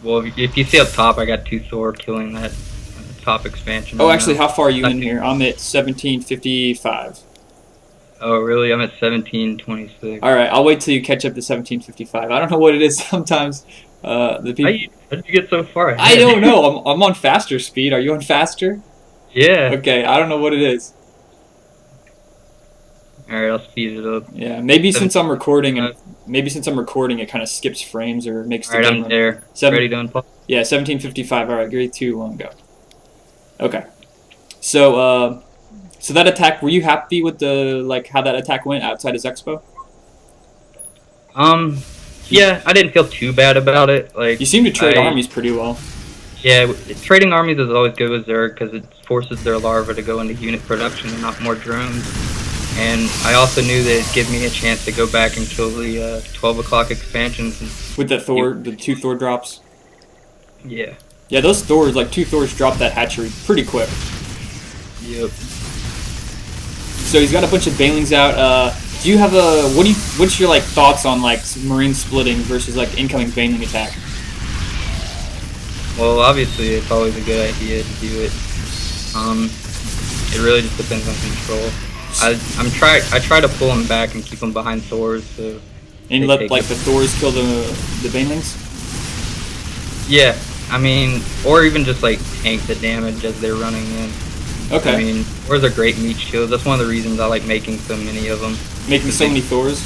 Well, if you see up top, I got 2 Thor killing that top expansion. Oh, Right actually, now. how far are you in here? I'm at 1755. Oh, really? I'm at 1726. All right, I'll wait till you catch up to 1755. I don't know what it is sometimes. The people. How did you get so far I ahead? don't know. I'm on faster speed. Are you on faster? Yeah. Okay, I don't know what it is. All right, I'll speed it up. Yeah, maybe since I'm recording and 1755. maybe since I'm recording, it kind of skips frames or makes All the right, game I'm run. there. Seven. Ready to unpause? Yeah, 1755. All right, grade 2, 1, go. Okay. So, so that attack, were you happy with the like how that attack went outside his expo? Um, yeah, I didn't feel too bad about it. You Like, seem to trade armies pretty well. yeah, trading armies is always good with Zerg because it forces their larvae to go into unit production and not more drones. And I also knew that it'd give me a chance to go back and kill the 12 o'clock expansions. With the 2 Thor drops. Yeah. Yeah, those Thors, like 2 Thors drop that hatchery pretty quick. Yep. So he's got a bunch of banelings out. Do you have a what's your like thoughts on like marine splitting versus like incoming baneling attack? Well, obviously, it's always a good idea to do it. It really just depends on control. I try to pull them back and keep them behind Thors. So And let like the Thors kill the banelings? Yeah, I mean, or even just like tank the damage as they're running in. Okay. I mean, Thors are great meat shields. That's one of the reasons I like making so many of them. Making so many Thors?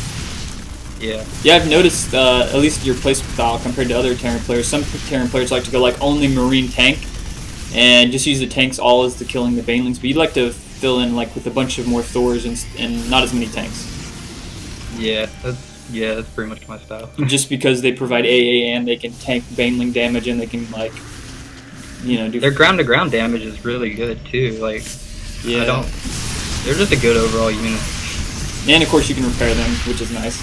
Yeah. Yeah, I've noticed, at least your play style compared to other Terran players, some Terran players like to go like only marine tank and just use the tanks all as the killing the banelings, but you'd like to fill in like with a bunch of more Thors and not as many tanks. Yeah, that's pretty much my style. Just because they provide AA and they can tank baneling damage and they can like, you know, do. Their ground to ground damage is really good too. Like, Yeah. They're just a good overall unit. And of course you can repair them, which is nice.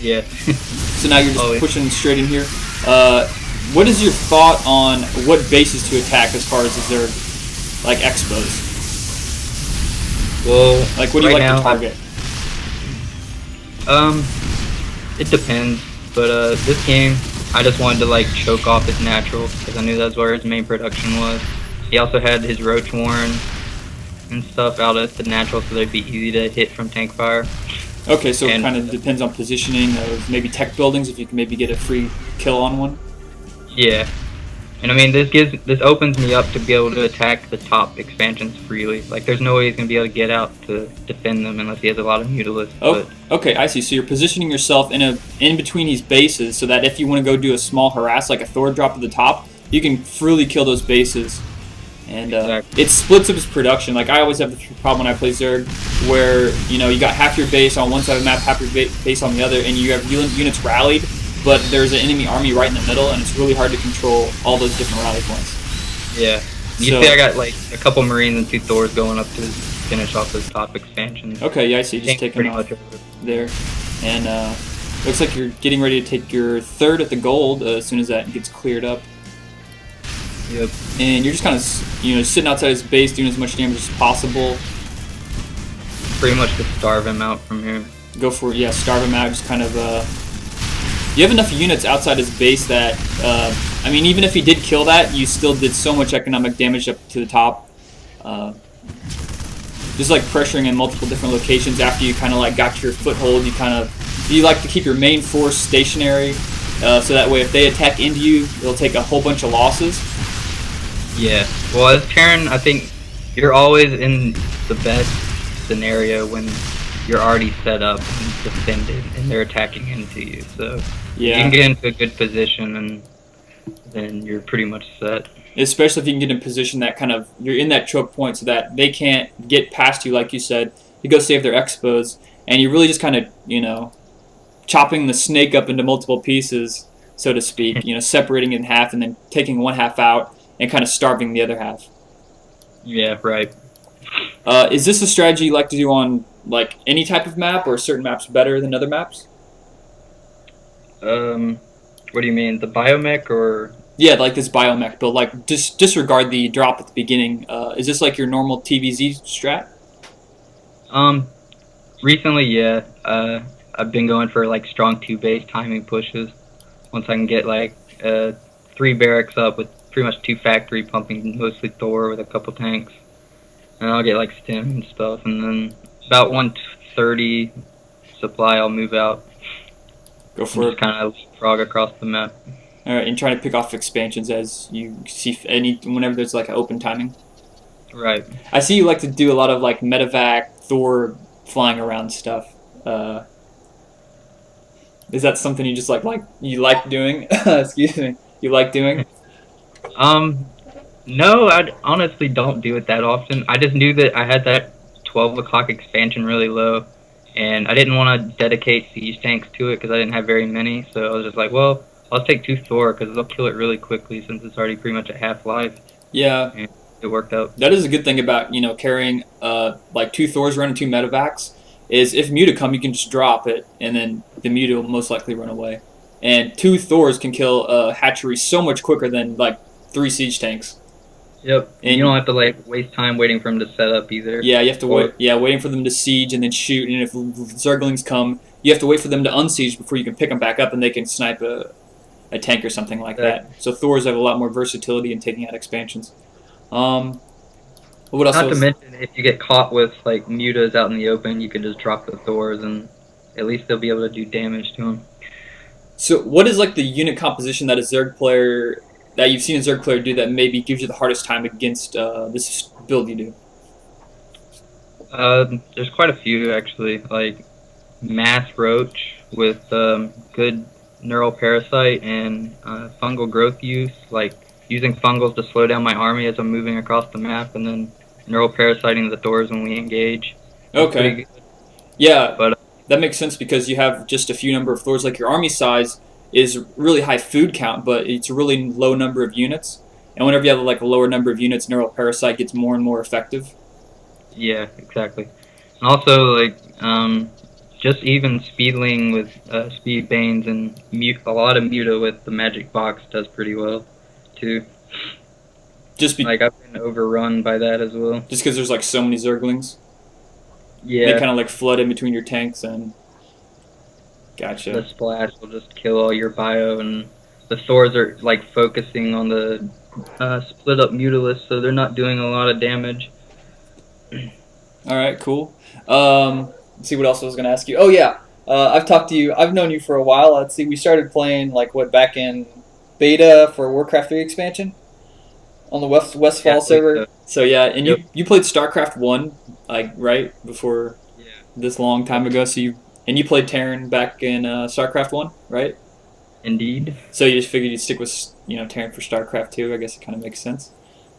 Yeah. So now you're just pushing straight in here. What is your thought on what bases to attack as far as if they're like expos? Well, Like what do you like to target? It depends. But this game, I just wanted to like choke off his natural because I knew that's where his main production was. He also had his roach warren and stuff out at the natural, so they'd be easy to hit from tank fire. Okay, so it kind of depends on positioning of maybe tech buildings if you can maybe get a free kill on one. Yeah, and I mean this opens me up to be able to attack the top expansions freely. Like there's no way he's gonna be able to get out to defend them unless he has a lot of mutalisks. Oh, okay, I see. So you're positioning yourself in between these bases so that if you want to go do a small harass like a Thor drop at the top, you can freely kill those bases. And exactly. It splits up its production. Like I always have the problem when I play Zerg, where you got half your base on one side of the map, half your base on the other, and you have units rallied, but there's an enemy army right in the middle, and it's really hard to control all those different rally points. Yeah. You see, I got like a couple Marines and 2 Thors going up to finish off those top expansions. Okay, yeah, I see. Just taking off there, and looks like you're getting ready to take your third at the gold as soon as that gets cleared up. Yep. And you're just kind of, sitting outside his base doing as much damage as possible. Pretty much just starve him out from here. Go for it, yeah, starve him out, just kind of, you have enough units outside his base that, I mean, even if he did kill that, you still did so much economic damage up to the top. Just like pressuring in multiple different locations after you kind of like got your foothold, you like to keep your main force stationary, so that way if they attack into you, they'll take a whole bunch of losses. Yeah. Well, as Terran, I think you're always in the best scenario when you're already set up and defended and they're attacking into you. So yeah, you can get into a good position and then you're pretty much set. Especially if you can get in a position that kind of, you're in that choke point so that they can't get past you, like you said, to go save their expos. And you're really just kind of, chopping the snake up into multiple pieces, so to speak, separating it in half and then taking one half out and kind of starving the other half. Yeah, right. Is this a strategy you like to do on like any type of map, or certain maps better than other maps? What do you mean, the biomech or? Yeah, like this biomech build. Like disregard the drop at the beginning. Is this like your normal TVZ strat? Recently, yeah. I've been going for like strong 2 base timing pushes. Once I can get like 3 barracks up with pretty much 2 factory pumping, mostly Thor with a couple tanks. And I'll get like stim and stuff, and then about 130 supply I'll move out Go and for just it. kind of frog across the map. All right, and trying to pick off expansions as you see whenever there's like an open timing. Right. I see you like to do a lot of like medevac, Thor flying around stuff. Is that something you just like you like doing? Excuse me. You like doing? Um, no, I honestly don't do it that often. I just knew that I had that 12 o'clock expansion really low, and I didn't want to dedicate siege tanks to it because I didn't have very many. So I was just like, well, I'll take 2 Thor because they'll kill it really quickly since it's already pretty much at half life. Yeah, And it worked out. that is a good thing about carrying like 2 Thors running 2 medevacs is if Muta come you can just drop it and then the Muta will most likely run away. And 2 Thors can kill a hatchery so much quicker than like 3 siege tanks. Yep. And You don't have to like waste time waiting for them to set up either. yeah, you have to wait. Yeah, waiting for them to siege and then shoot. And if Zerglings come, you have to wait for them to unsiege before you can pick them back up and they can snipe a tank or something like that. So Thors have a lot more versatility in taking out expansions. What else? Not to mention, if you get caught with like mutas out in the open, you can just drop the Thors and at least they'll be able to do damage to them. So what is like the unit composition that a Zerg player that you've seen a Zerg player do that maybe gives you the hardest time against this build you do? There's quite a few actually, like mass roach with good neural parasite and fungal growth use, like using fungals to slow down my army as I'm moving across the map, and then neural parasiting the Thors when we engage. Okay. Yeah, But that makes sense because you have just a few number of Thors. Like your army size is really high food count, but it's a really low number of units. And whenever you have like a lower number of units, neural parasite gets more and more effective. yeah, exactly. And also, like, just even speedling with speed banes and a lot of muta with the magic box does pretty well, too. Like, I've been overrun by that as well. Just because there's like so many Zerglings. Yeah. They kind of like flood in between your tanks and. Gotcha. The splash will just kill all your bio, and the Thors are like focusing on the split up Mutalisk, so they're not doing a lot of damage. All right, cool. Let's see what else I was going to ask you. Oh yeah, I've talked to you. I've known you for a while. Let's see. We started playing like back in beta for Warcraft 3 expansion on the Westfall server. So yeah, and you played Starcraft 1 like right before this long time ago. So you played Terran back in Starcraft 1, right? Indeed. So you just figured you'd stick with Terran for Starcraft 2. I guess it kind of makes sense.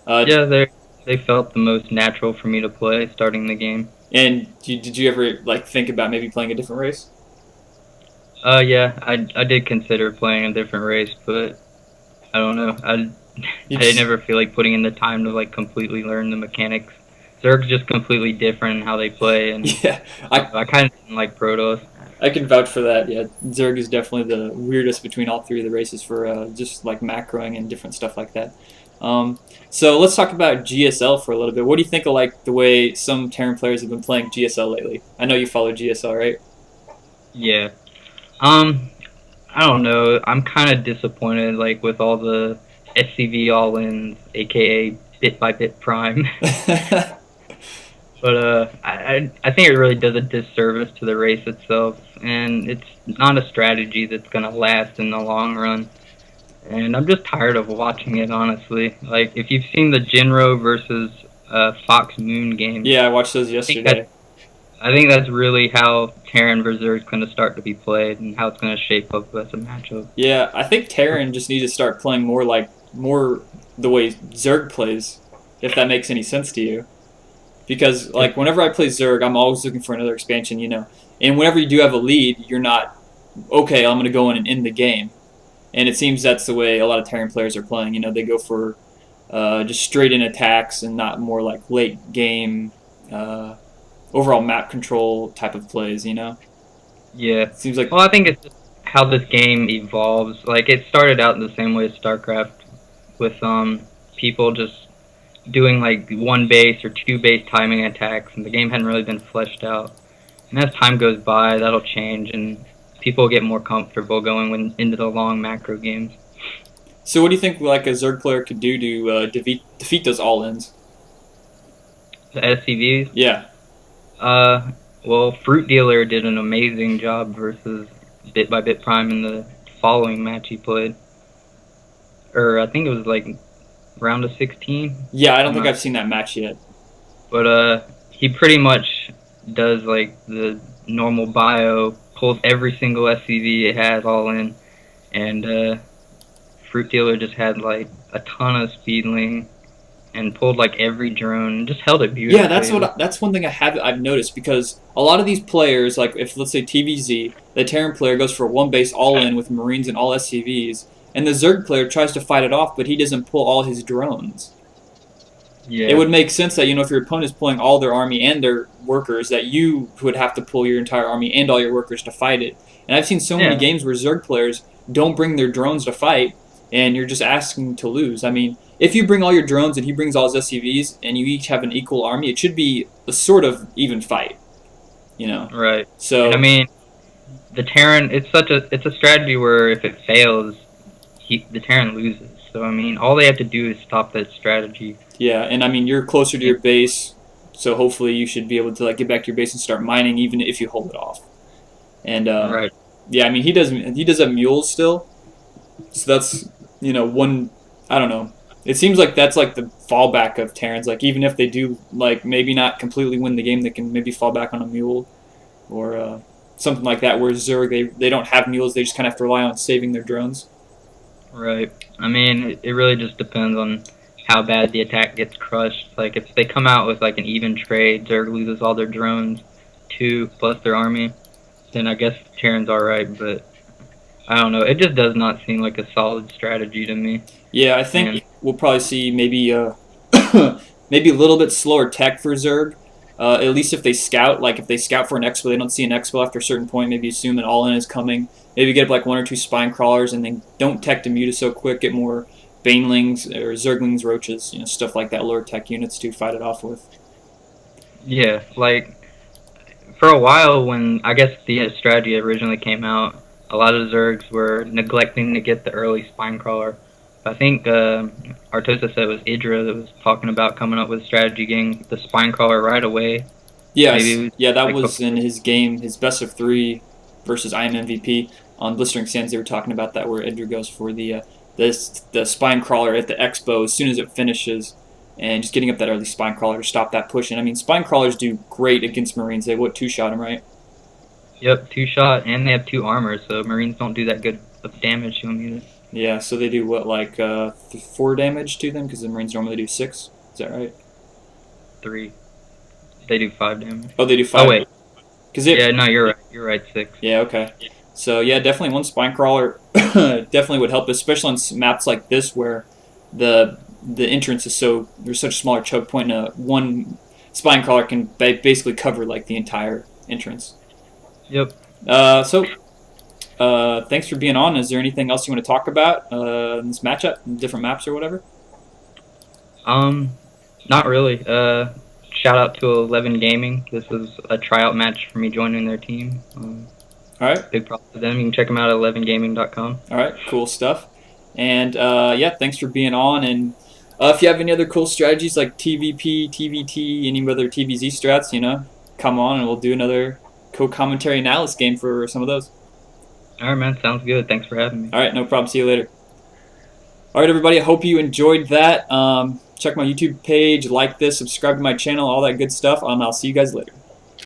Yeah, they felt the most natural for me to play starting the game. And did you ever like think about maybe playing a different race? Yeah, I did consider playing a different race, but I don't know. I never feel like putting in the time to like completely learn the mechanics. Zerg's just completely different in how they play, and yeah, I kind of didn't like Protoss. I can vouch for that. Yeah, Zerg is definitely the weirdest between all 3 of the races for just like macroing and different stuff like that. So let's talk about GSL for a little bit. What do you think of like the way some Terran players have been playing GSL lately? I know you follow GSL, right? Yeah. I don't know. I'm kind of disappointed, like with all the SCV all-ins, aka bit by bit prime. But I think it really does a disservice to the race itself, and it's not a strategy that's gonna last in the long run. And I'm just tired of watching it, honestly. Like, if you've seen the Jinro versus Fox Moon game. Yeah, I watched those yesterday. I think that's really how Terran versus Zerg is going to start to be played and how it's going to shape up as a matchup. Yeah, I think Terran just needs to start playing more the way Zerg plays, if that makes any sense to you. Because, like, whenever I play Zerg, I'm always looking for another expansion, And whenever you do have a lead, you're not, okay, I'm going to go in and end the game. And it seems that's the way a lot of Terran players are playing. They go for just straight-in attacks and not more like late-game, overall map control type of plays, Yeah. It seems like... Well, I think it's just how this game evolves. Like, it started out in the same way as StarCraft, with people just doing like 1 base or 2 base timing attacks, and the game hadn't really been fleshed out. And as time goes by, that'll change, and people get more comfortable going into the long macro games. So what do you think like a Zerg player could do to defeat those all-ins? The SCVs. Yeah. Well, Fruit Dealer did an amazing job versus Bit by Bit Prime in the following match he played. Or I think it was like round of 16. Yeah, I don't I'm think not, I've seen that match yet. but he pretty much does like the normal bio, pulls every single SCV it has all in, and Fruit Dealer just had like a ton of speedling and pulled like every drone, just held it Yeah, beautifully. that's one thing I've noticed because a lot of these players, like if let's say TVZ, the Terran player goes for one base all in with Marines and all SCVs, and the Zerg player tries to fight it off, but he doesn't pull all his drones. It Yeah, would make sense that if your opponent's pulling all their army and their workers, that you would have to pull your entire army and all your workers to fight it. And I've seen so many yeah, games where Zerg players don't bring their drones to fight, and you're just asking to lose. I mean, if you bring all your drones and he brings all his SCVs, and you each have an equal army, it should be a sort of even fight. You know. right. And I So mean, the Terran, it's a strategy where if it fails, the Terran loses. So I mean, all they have to do is stop that strategy. yeah, and I mean you're closer to your base, so hopefully you should be able to like get back to your base and start mining, even if you hold it off. And Right. yeah, I mean he does have mules still, so that's one. I don't know. It seems like that's like the fallback of Terrans. Like even if they do like maybe not completely win the game, they can maybe fall back on a mule or something like that. Where Zerg they don't have mules, they just kind of have to rely on saving their drones. Right. I mean, it really just depends on how bad the attack gets crushed. Like, if they come out with, like, an even trade, Zerg loses all their drones, 2 plus their army, then I guess Terran's alright, but I don't know. It just does not seem like a solid strategy to me. Yeah, I think And, we'll probably see maybe maybe a little bit slower tech for Zerg. At least if they scout, like if they scout for an expo, they don't see an expo after a certain point. Maybe assume an all-in is coming. Maybe get up like 1 or 2 spine crawlers, and then don't tech to muta so quick. Get more banelings or zerglings, roaches, stuff like that. Lower tech units to fight it off with. yeah, like, for a while when, I guess, the strategy originally came out, a lot of Zergs were neglecting to get the early spine crawler. I think Artosa said it was Idra that was talking about coming up with a strategy getting the spine crawler right away. Maybe Yes, it was yeah, that like was in his game, his best of 3 versus I Am MVP on Blistering Sands. They were talking about that, where Edgar goes for the spine crawler at the expo as soon as it finishes, and just getting up that early spine crawler to stop that push. And I mean, spine crawlers do great against Marines. They 2-shot him, right? Yep, 2-shot, and they have 2 armor, so Marines don't do that good of damage to them either. Yeah, so they do what, like 4 damage to them, because the Marines normally do 6. Is that right? 3. They do 5 damage. Oh, they do 5. Oh wait, Cause yeah, no, you're right. You're right, 6. Yeah, okay. So yeah, definitely one spine crawler definitely would help, especially on maps like this where the entrance is there's such a smaller choke point, and one spine crawler can basically cover like the entire entrance. Yep. So thanks for being on. Is there anything else you want to talk about in this matchup, different maps or whatever? Not really. Shout out to 11 Gaming. This was a tryout match for me joining their team. All right. Big props to them. You can check them out at 11gaming.com. All right, cool stuff. And yeah, thanks for being on. And if you have any other cool strategies like TVP, TVT, any other TVZ strats, come on and we'll do another co-commentary analysis game for some of those. All right, man. Sounds good. Thanks for having me. All right, no problem. See you later. All right, everybody. I hope you enjoyed that. Check my YouTube page, like this, subscribe to my channel, all that good stuff. I'll see you guys later.